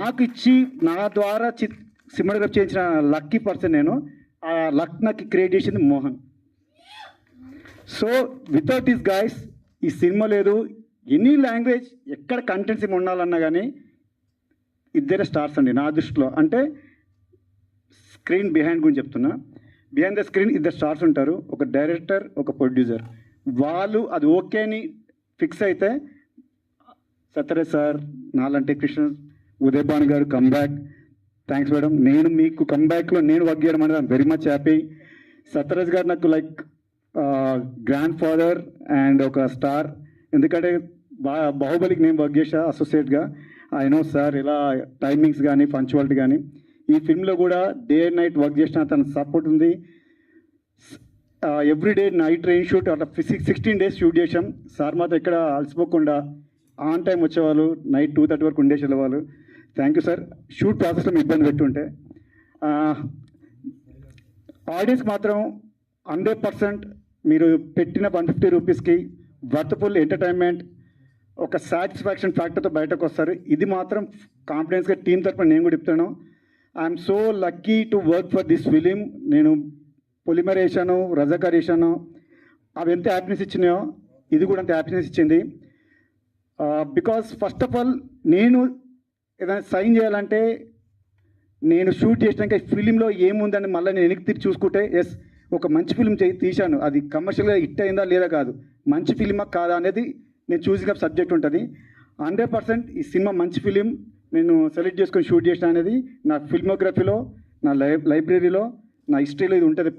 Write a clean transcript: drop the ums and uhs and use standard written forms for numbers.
నాకు ఇచ్చి నా ద్వారా సినిమాటోగ్రఫీ చేయించిన లక్కీ పర్సన్ నేను. ఆ లక్ నాకు క్రియేట్ చేసింది Mohan. So without this guys ఈ సినిమా లేదు. ఎనీ లాంగ్వేజ్ ఎక్కడ కంటెంట్స్ ఏమి ఉండాలన్నా కానీ ఇద్దరే స్టార్స్ అండి నా దృష్టిలో. అంటే స్క్రీన్ బిహైండ్ గురించి చెప్తున్నా. బిహైండ్ ద స్క్రీన్ ఇద్దరు స్టార్స్ ఉంటారు, ఒక డైరెక్టర్, ఒక ప్రొడ్యూసర్. వాళ్ళు అది ఓకే అని ఫిక్స్ అయితే సత్యరాజ్ సార్, నాలంటే కృష్ణ, ఉదయ్ భాను గారు కమ్బ్యాక్. Thanks madam. నేను మీకు కమ్బ్యాక్లో నేను వర్క్ చేయడం అనేది I'm very much happy. Sathyaraj గారు నాకు లైక్ గ్రాండ్ ఫాదర్ అండ్ ఒక స్టార్. ఎందుకంటే బాహుబలికి నేను వర్క్ చేసా అసోసియేట్గా. ఐ నో సార్ ఇలా టైమింగ్స్ కానీ పంచువాలిటీ కానీ. ఈ ఫిల్మ్లో కూడా డే అండ్ నైట్ వర్క్ చేసిన తన సపోర్ట్ ఉంది. ఎవ్రీడే నైట్ ట్రైన్ షూట్ అట్లా 16 days షూట్ చేసాం. సార్ మాత్రం ఎక్కడ అలసిపోకుండా ఆన్ టైం వచ్చేవాళ్ళు, నైట్ 2:30 వరకు ఉండేసి వెళ్ళేవాళ్ళు. Thank you sir. షూట్ ప్రాసెస్లో మీ ఇబ్బంది పెట్టుంటే. ఆడియన్స్ మాత్రం 100% మీరు పెట్టిన 150 రూపీస్కి వర్త్ఫుల్ ఎంటర్టైన్మెంట్, ఒక సాటిస్ఫాక్షన్ ఫ్యాక్టర్తో బయటకు వస్తారు. ఇది మాత్రం కాన్ఫిడెన్స్గా టీం తరఫున నేను కూడా చెప్తాను. I'm so lucky to work for this film. నేను పొలిమర్ వేసాను, రజాకార్ వేసాను. అవి ఎంత హ్యాపీనెస్ ఇచ్చినాయో ఇది కూడా అంత హ్యాపీనెస్ ఇచ్చింది. బికాస్ ఫస్ట్ ఆఫ్ ఆల్ నేను ఏదైనా సైన్ చేయాలంటే నేను షూట్ చేసినాక ఈ ఫిలింలో ఏముందని మళ్ళీ నేను వెనక్కి తిరిగి చూసుకుంటే ఎస్ ఒక మంచి ఫిలిం తీశాను, అది కమర్షియల్గా హిట్ అయిందా లేదా కాదు, మంచి ఫిలిమా కాదా అనేది నేను చూసిన సబ్జెక్ట్ ఉంటుంది. 100% ఈ సినిమా మంచి ఫిలిం నేను సెలెక్ట్ చేసుకొని షూట్ చేసిన అనేది నా ఫిల్మోగ్రఫీలో, నా లైబ్రరీలో, నా హిస్టరీలో ఇది ఉంటుంది.